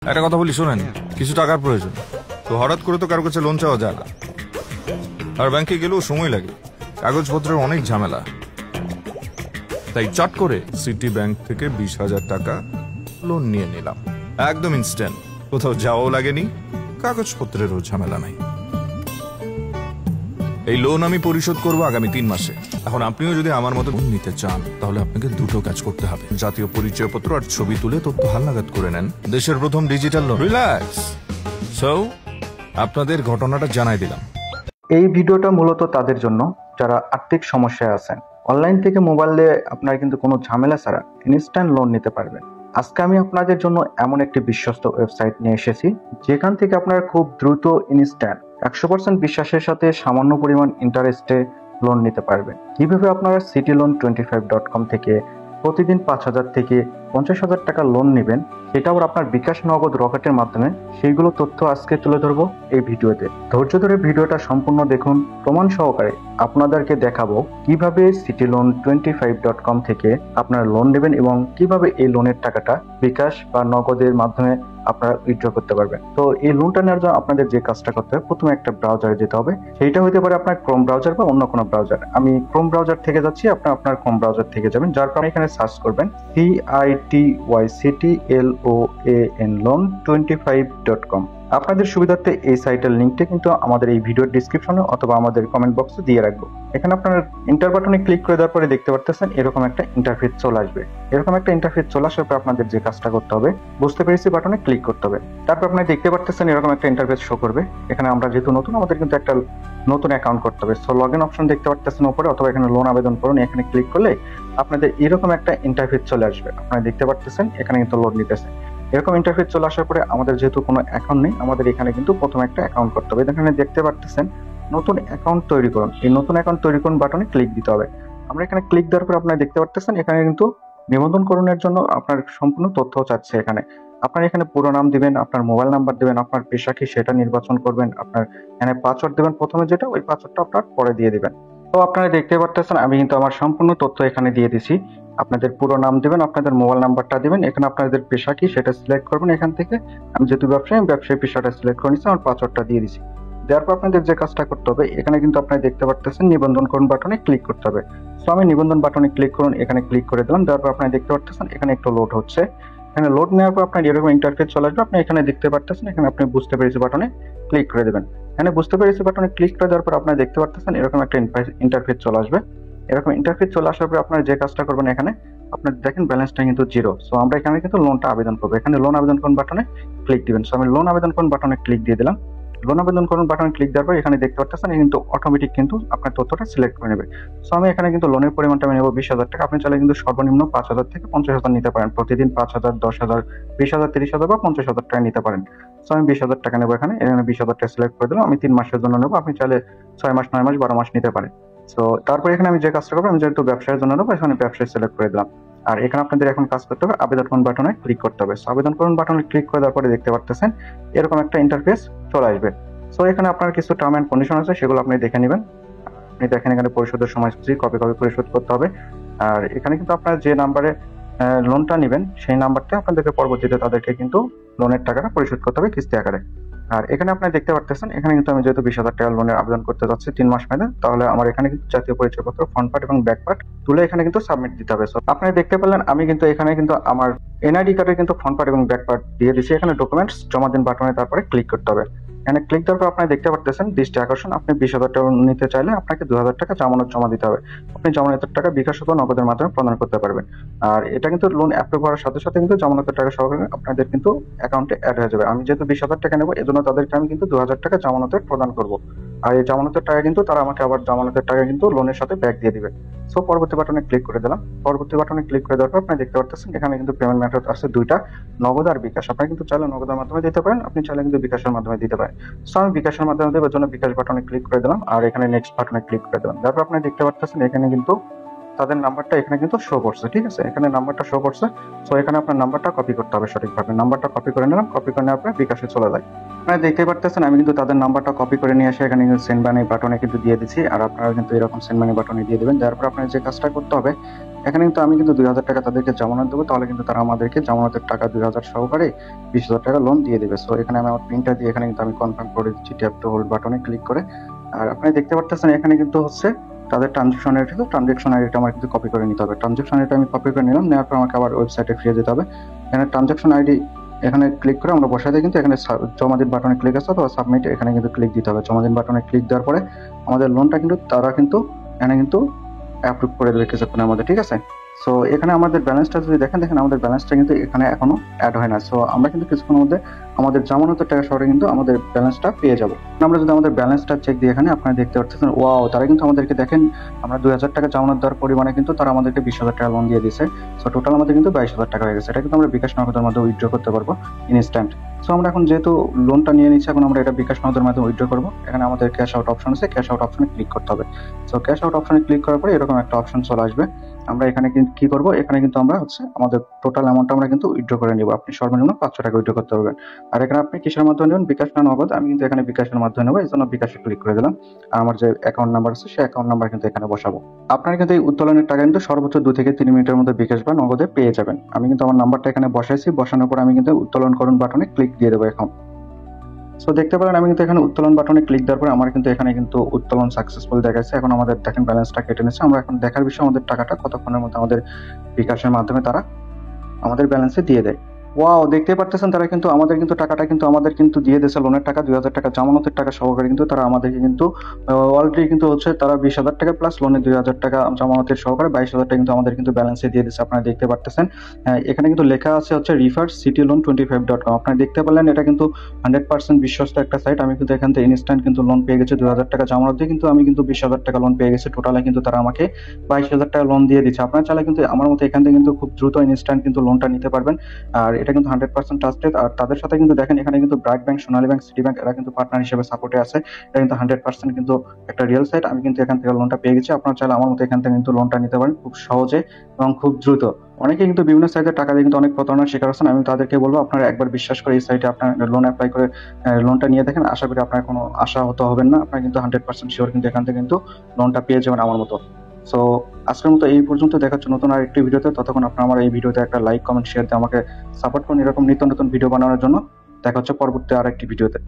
একটা কথা বলি শোনেন, কিছু টাকার প্রয়োজন, তো হঠাৎ করে তো কারো কাছে লোন চাওয়া যায় না, আর ব্যাংকে গেলেও সময় লাগে, কাগজপত্রের অনেক ঝামেলা। তাই চট করে সিটি ব্যাংক থেকে 20,000 টাকা লোন নিয়ে নিলাম, একদম ইনস্ট্যান্ট, কোথাও যাওয়াও লাগেনি, কাগজপত্রেরও ঝামেলা নাই। এই লোন আমি পরিশোধ করব আগামী 3 মাসে। এখন আপনিও যদি আমার মতো লোন নিতে চান তাহলে আপনাকে দুটো কাজ করতে হবে, জাতীয় পরিচয়পত্র আর ছবি তুলে তথ্য হালনাগাদ করে নেন, দেশের প্রথম ডিজিটাল লোন। রিল্যাক্স। সো আপনাদের ঘটনাটা জানাই দিলাম। এই ভিডিওটা মূলত তাদের জন্য যারা আর্থিক সমস্যায় আছেন। অনলাইন থেকে মোবাইলে আপনারা কিন্তু কোনো ঝামেলা ছাড়া ইনস্ট্যান্ট লোন নিতে পারবেন। আজকে আমি আপনাদের জন্য এমন একটি বিশ্বস্ত ওয়েবসাইট নিয়ে এসেছি যেখান থেকে আপনারা খুব দ্রুত ইনস্ট্যান্ট 100% বিশ্বাসের সাথে সামান্য পরিমাণ ইন্টারেস্টে লোন নিতে পারবেন। কিভাবে আপনারা cityloan25.com থেকে প্রতিদিন 5,000 থেকে 50,000 টাকা লোন নেবেন, সেটা আবার আপনার বিকাশ নগদ রকেটের মাধ্যমে, সেইগুলো তথ্য আজকে তুলে ধরবো এই ভিডিওতে। ধৈর্য ধরে ভিডিওটা সম্পূর্ণ দেখুন, প্রমাণ সহকারে আপনাদেরকে দেখাবো কিভাবে cityloan25.com থেকে আপনারা লোন নেবেন এবং কিভাবে এই লোনের টাকাটা বিকাশ বা নগদের মাধ্যমে আপনারা উইথড্র করতে পারবেন। তো এই লোনটা নেওয়ার জন্য আপনাদের যে কাজটা করতে হবে, প্রথমে একটা ব্রাউজারে যেতে হবে। সেইটা হতে পারে আপনার ক্রোম ব্রাউজার বা অন্য কোনো ব্রাউজার। আমি ক্রোম ব্রাউজার থেকে যাচ্ছি, আপনার ক্রোম ব্রাউজার থেকে যাবেন, যার পর এখানে সার্চ করবেন cityloan25.com। আপনাদের সুবিধার্থে এই সাইটের লিঙ্কটা কিন্তু আমাদের এই ভিডিওর ডিসক্রিপশনে অথবা আমাদের কমেন্ট বক্সে দিয়ে রাখবো। এখানে আপনারা ইন্টার বাটনে ক্লিক করে দেওয়ার পরে দেখতে পারতেছেন এরকম একটা ইন্টারফেস চলে আসবে। এরকম একটা ইন্টারফেস চলে আসার পর আপনাদের যে কাজটা করতে হবে, বুঝতে পেরেছি বাটনে ক্লিক করতে হবে। তারপর আপনারা দেখতে পারতেছেন এরকম একটা ইন্টারফেস শো করবে। এখানে আমরা যেহেতু নতুন, আমাদের কিন্তু একটা নতুন অ্যাকাউন্ট করতে হবে। সো লগ ইন অপশন দেখতে পারতেছেন উপরে, অথবা এখানে লোন আবেদন করুন, এখানে ক্লিক করলে আপনাদের এরকম একটা ইন্টারফেস চলে আসবে। আপনারা দেখতে পারতেছেন এখানে কিন্তু লোন নিতেছে। এরকম ইন্টারফেস চলে আসার পরে আমাদের যেহেতু কোনো অ্যাকাউন্ট নেই, আমাদের এখানে কিন্তু প্রথমে একটা অ্যাকাউন্ট করতে হবে। এখানে দেখতে পারতেছেন নতুন অ্যাকাউন্ট তৈরি করুন, এই নতুন অ্যাকাউন্ট তৈরি করুন বাটনে ক্লিক দিতে হবে। আমরা এখানে ক্লিক দেওয়ার পরে আপনারা দেখতে পারতেছেন এখানে কিন্তু নিবন্ধনকরণের জন্য আপনার সম্পূর্ণ তথ্য চাচ্ছে। এখানে আপনার এখানে পুরো নাম দিবেন, আপনার মোবাইল নাম্বার দিবেন, আপনার পেশা কি সেটা নির্বাচন করবেন, আপনার এখানে পাসওয়ার্ড দিবেন প্রথমে, যেটা ওই পাসওয়ার্ডটা আপনার পরে দিয়ে দিবেন। তো আপনারা দেখতে পারতেছেন আমি কিন্তু আমার সম্পূর্ণ তথ্য এখানে দিয়ে দিছি। আপনাদের পুরো নাম দিবেন, আপনাদের মোবাইল নাম্বারটা দিবেন, এখানে আপনাদের পেশা কি সেটা সিলেক্ট করবেন। এখান থেকে আমি যেহেতু ব্যবসায়ী পেশাটা সিলেক্ট করে নিচ্ছি, আমার পাসওয়ার্ডটা দিয়ে দিছি। দেওয়ার পর আপনাদের যে কাজটা করতে হবে, এখানে কিন্তু আপনারা দেখতে পারতেছেন নিবন্ধন করুন বাটনে ক্লিক করতে হবে। সো আমি নিবন্ধন বাটনে ক্লিক করুন, এখানে ক্লিক করে দিলাম। দেওয়ার পর আপনারা দেখতে পারতেছেন এখানে একটু লোড হচ্ছে। এখানে লোড নেওয়ার পর আপনার এরকম ইন্টারফেস চলে আসবে। আপনি এখানে দেখতে পারতেছেন এখানে আপনি বুঝতে পেরেছি বাটনে ক্লিক করে দেবেন। এখানে বুঝতে পেরেছি বাটনে ক্লিক করে দেওয়ার পর আপনারা দেখতে পারতেছেন এরকম একটা ইন্টারফেস চলে আসবে। এরকম ইন্টারফেস চলে আসার পর আপনারা যে কাজটা করবেন, এখানে আপনার দেখেন ব্যালেন্সটা কিন্তু 0। সো আমরা এখানে কিন্তু লোনটা আবেদন করবো। এখানে লোন আবেদন করুন বাটনে ক্লিক দিবেন। সো আমি লোন আবেদন করুন বাটনে ক্লিক দিয়ে দিলাম। লোন আবেদন করুন বাটনে ক্লিক দেওয়ার পর এখানে দেখতে পাচ্ছেন কিন্তু অটোমেটিক কিন্তু আপনার তথ্যটা সিলেক্ট করে নেবে। সো আমি এখানে কিন্তু লোনের পরিমাণটা আমি নেব 20,000 টাকা। আপনি চাইলে কিন্তু সর্বনিম্ন 5,000 থেকে 50,000 নিতে পারেন, প্রতিদিন 5,000, 10,000, 20,000, 30,000 বা 50,000 টাকা নিতে পারেন। সো আমি 20,000 টাকা নেবো। এখানে 20,000 টাকা সিলেক্ট করে দিলাম। আমি 3 মাসের জন্য নেবো, আপনি চাইলে 6 মাস, 9 মাস, 12 মাস নিতে পারেন। সো তারপরে এখানে আমি যে কাজটা করবো, আমি যেহেতু ব্যবসায়ের জন্য নেবো, এখানে ব্যবসায় সিলেক্ট করে দিলাম। আর এখানে আপনাদের এখন কাজ করতে হবে আবেদন করুন বাটনে ক্লিক করতে হবে। আবেদন করুন বাটনে ক্লিক করে দেওয়ার পরে দেখতে পারতেছেন এরকম একটা ইন্টারফেস চলে আসবে। সো এখানে আপনার কিছু টার্ম এন্ড কন্ডিশন আছে, সেগুলো আপনি দেখে নেবেন। আপনি দেখেন এখানে পরিশোধের সময়সূচি, কবে কবে পরিশোধ করতে হবে। আর এখানে কিন্তু আপনার যে নাম্বারে লোনটা নেবেন সেই নাম্বারটা আপনাদেরকে পরবর্তীতে তাদেরকে কিন্তু লোনের টাকাটা পরিশোধ করতে হবে কিস্তি আকারে। আর এখানে আপনি দেখতে পারতেছেন এখানে কিন্তু আমি যেহেতু 20,000 টাকা লোনের আবেদন করতে যাচ্ছি 3 মাস মেয়াদে, তাহলে আমার এখানে কিন্তু জাতীয় পরিচয়পত্র ফ্রন্ট পার্ট এবং ব্যাক পার্ট তুলে এখানে কিন্তু সাবমিট দিতে হবে। সো আপনারা দেখতে পেলেন আমি কিন্তু এখানে কিন্তু আমার এনআইডি কার্ডে কিন্তু ফ্রন্ট পার্ট এবং ব্যাক পার্ট দিয়ে দিচ্ছি। এখানে ডকুমেন্টস জমা দিন বাটনে তারপরে ক্লিক করতে হবে। এখানে ক্লিক দেওয়ার পর আপনারা দেখতে পারতেছেন দৃষ্টি আকর্ষণ, আপনি 20,000 টাকা নিতে চাইলে আপনাকে 2,000 টাকা জামানত জমা দিতে হবে। আপনি জামানতের টাকা বিকাশ অথবা নগদের মাধ্যমে প্রদান করতে পারবেন। আর এটা কিন্তু লোন অ্যাপ্রুভ হওয়ার সাথে সাথে কিন্তু জামানতের টাকা সহকারে আপনাদের কিন্তু অ্যাকাউন্টে অ্যাড হয়ে যাবে। আমি যেহেতু 20,000 টাকা নেবো, এজন্য তাদেরকে আমি কিন্তু 2,000 টাকা জামানতের প্রদান করবো। আর এই জামানতের টাকা কিন্তু তারা আমাকে আবার জামানতের টাকা কিন্তু লোনের সাথে ব্যাক দিয়ে দিবে। সো পরবর্তী বাটনে ক্লিক করে দিলাম। পরবর্তী বাটনে ক্লিক করে দেওয়ার পর আপনি দেখতে পারতেছেন এখানে কিন্তু পেমেন্ট মেথড আছে 2টা, নগদ আর বিকাশ। আপনি কিন্তু চাইলে নগদের মাধ্যমে দিতে পারেন, আপনি চাইলে কিন্তু বিকাশের মাধ্যমে দিতে পারেন। সো আমি বিকাশের মাধ্যমে দেওয়ার জন্য বিকাশ বাটনে ক্লিক করে দিলাম আর এখানে নেক্সট বাটনে ক্লিক করে দিলাম। তারপর আপনি দেখতে পারতেছেন এখানে কিন্তু তাদের নাম্বারটা এখানে কিন্তু শো করছে, ঠিক আছে, এখানে নাম্বারটা শো করছে। সো এখানে আপনার নাম্বারটা কপি করতে হবে সঠিকভাবে। নাম্বারটা কপি করে নিলাম, কপি করে নেওয়ার পরে বিকাশে চলে যায়। আপনারা দেখতে পারতেছেন আমি কিন্তু তাদের নাম্বারটা কপি করে নিয়ে এসে এখানে কিন্তু সেন্ড মানি বাটনে কিন্তু দিয়ে দিচ্ছি। আর আপনারা কিন্তু এরকম সেন্ড মানি বাটনে দিয়ে দিবেন। যার পর আপনার যে কাজটা করতে হবে, এখানে কিন্তু আমি কিন্তু 2,000 টাকা তাদেরকে জামানত দেবো, তাহলে কিন্তু তারা আমাদেরকে জামানতের টাকা 2,000 সহকারে 20,000 টাকা লোন দিয়ে দেবে। সো এখানে আমি আমার প্রিন্টটা দিয়ে এখানে কিন্তু আমি কনফার্ম করে দিচ্ছি ট্যাপ টু হোল্ড বাটনে ক্লিক করে। আর আপনি দেখতে পাচ্ছেন এখানে কিন্তু হচ্ছে তাদের ট্রানজেকশন আইডি, ট্রানজেকশন আইডিটা আমার কিন্তু কপি করে নিতে হবে। ট্রানজেকশন আইডিটা আমি কপি করে নিলাম, নেওয়ার পর আমাকে আবার ওয়েবসাইটে ফিরে যেতে হবে। এখানে ট্রানজেকশন আইডি এখানে ক্লিক করে আমরা বসাতে কিন্তু এখানে জমা দিন বাটনে ক্লিক আছে অথবা সাবমিট এখানে কিন্তু ক্লিক দিতে হবে। জমা দিন বাটনে ক্লিক দেওয়ার পরে আমাদের লোনটা কিন্তু তারা কিন্তু এখানে কিন্তু অ্যাপ্রুভ করে দেবে কিছুক্ষণের মধ্যে, ঠিক আছে। সো এখানে আমাদের ব্যালেন্সটা যদি দেখেন আমাদের ব্যালেন্সটা কিন্তু এখানে এখনো অ্যাড হয় না। সো আমরা কিন্তু কিছুক্ষণের মধ্যে আমাদের জামানতের টাকা সহ কিন্তু আমাদের ব্যালেন্সটা পেয়ে যাবো। আমরা যদি আমাদের ব্যালেন্সটা চেক দিই এখানে আপনারা দেখতে পাচ্ছেন, ওয়াও, তারা কিন্তু আমাদেরকে দেখেন আমরা 2,000 টাকা জামানত দেওয়ার পরিমাণে কিন্তু তারা আমাদেরকে 20,000 টাকা লোন দিয়ে দিয়েছে। সো টোটাল আমাদের কিন্তু 22,000 টাকা হয়ে গেছে। এটা কিন্তু আমরা বিকাশ নগদের মাধ্যমে উইথড্র করতে পারবো ইনস্ট্যান্ট। সো আমরা এখন যেহেতু লোনটা নিয়ে নিচ্ছি, এখন আমরা এটা বিকাশ নগদের মাধ্যমে উইথড্র করবো। এখানে আমাদের ক্যাশ আউট অপশন আছে, ক্যাশ আউট অপশনে ক্লিক করতে হবে। সো ক্যাশ আউট অপশনে ক্লিক করার পরে এরকম একটা অপশন চলে আসবে। আমরা এখানে কিন্তু কি করবো, এখানে কিন্তু আমরা হচ্ছে আমাদের টোটাল অ্যামাউন্ট আমরা কিন্তু উইথড্র করে নিব। আপনি সর্বনিম্ন 500 টাকা উইথড্র করতে পারবেন। আর এখানে আপনি কিসের মাধ্যমে নেবেন, বিকাশ না নগদ, আমি কিন্তু এখানে বিকাশের মাধ্যমে নেবো, এই জন্য বিকাশে ক্লিক করে দিলাম। আর আমার যে অ্যাকাউন্ট নাম্বার আছে সেই অ্যাকাউন্ট নাম্বার কিন্তু এখানে বসাবো। আপনারা কিন্তু এই উত্তোলনের টাকা কিন্তু সর্বোচ্চ 2 থেকে 3 মিনিটের মধ্যে বিকাশ বা নগদে পেয়ে যাবেন। আমি কিন্তু আমার নাম্বারটা এখানে বসাইছি, বসানোর পর আমি কিন্তু উত্তোলন করুন বাটনে ক্লিক দিয়ে দেবো এখন। সো দেখতে পারেন আমি কিন্তু এখানে উত্তোলন বাটনে ক্লিক দেওয়ার পরে আমার কিন্তু এখানে কিন্তু উত্তোলন সাকসেসফুল দেখাচ্ছে। এখন আমাদের দেখেন ব্যালেন্সটা কেটে নিচ্ছে। আমরা এখন দেখার বিষয় আমাদের টাকাটা কতক্ষণের মধ্যে আমাদের বিকাশের মাধ্যমে তারা আমাদের ব্যালেন্সে দিয়ে দেয়। ওয়াও, দেখতে পারতেছেন তারা কিন্তু আমাদের কিন্তু টাকাটা কিন্তু আমাদের কিন্তু দিয়ে দিয়েছে, লোনের টাকা 2,000 টাকা জামানতের টাকা সহকারে কিন্তু তারা আমাদেরকে কিন্তু অলরেডি কিন্তু হচ্ছে তারা 20,000 টাকা প্লাস লোনের 2,000 টাকা জামানতের সহকারে 22,000 টাকা কিন্তু আমাদের কিন্তু ব্যালেন্সে দিয়ে দিচ্ছে। আপনারা দেখতে পারতেছেন এখানে কিন্তু লেখা আছে হচ্ছে রিফার সিটি লোন 25.com। আপনারা দেখতে পারলেন এটা কিন্তু 100% বিশ্বস্ত একটা সাইট। আমি কিন্তু এখান থেকে ইনস্ট্যান্ট কিন্তু লোন পেয়ে গেছি 2,000 টাকা জামানত দিয়ে, কিন্তু আমি কিন্তু 20,000 টাকা লোন পেয়ে গেছি। টোটালে কিন্তু তারা আমাকে 22,000 টাকা লোন দিয়ে দিচ্ছে। আপনারা চাইলে কিন্তু আমার মতো এখান থেকে কিন্তু খুব দ্রুত ইনস্ট্যান্ট কিন্তু লোনটা নিতে পারবেন। আর এটা কিন্তু 100% ট্রাস্টেড। আর তাদের সাথে কিন্তু দেখেন এখানে কিন্তু ব্র্যাক ব্যাংক, সোনালী ব্যাংক, সিটি ব্যাংক এরা কিন্তু পার্টনার হিসেবে সাপোর্টে আছে। এটা কিন্তু 100% কিন্তু একটা রিয়েল সাইট। আমি কিন্তু এখান থেকে লোনটা পেয়ে গেছি। আপনারা চাইলে আমার মতো এখান থেকে কিন্তু লোনটা নিতে পারেন খুব সহজে এবং খুব দ্রুত। অনেকে কিন্তু বিভিন্ন সাইটে টাকা দিয়ে কিন্তু অনেক প্রতারণার শিকার হচ্ছেন। আমি তাদেরকে বলবো আপনারা একবার বিশ্বাস করে এই সাইটে আপনার লোন অ্যাপ্লাই করে লোনটা নিয়ে দেখেন। আশা করি আপনার কোনো আশা হতে হবেন না। আপনার কিন্তু 100% শিওর কিন্তু এখান থেকে কিন্তু লোনটা পেয়ে যাবেন আমার মতো। সো আজকের মতো এই পর্যন্ত, দেখাচ্ছি নতুন আর একটি ভিডিওতে। ততক্ষণ আপনারা আমার এই ভিডিওতে একটা লাইক, কমেন্ট, শেয়ার দিয়ে আমাকে সাপোর্ট করুন এরকম নিত্য নতুন ভিডিও বানানোর জন্য। দেখা হচ্ছে পরবর্তী আর একটি ভিডিওতে।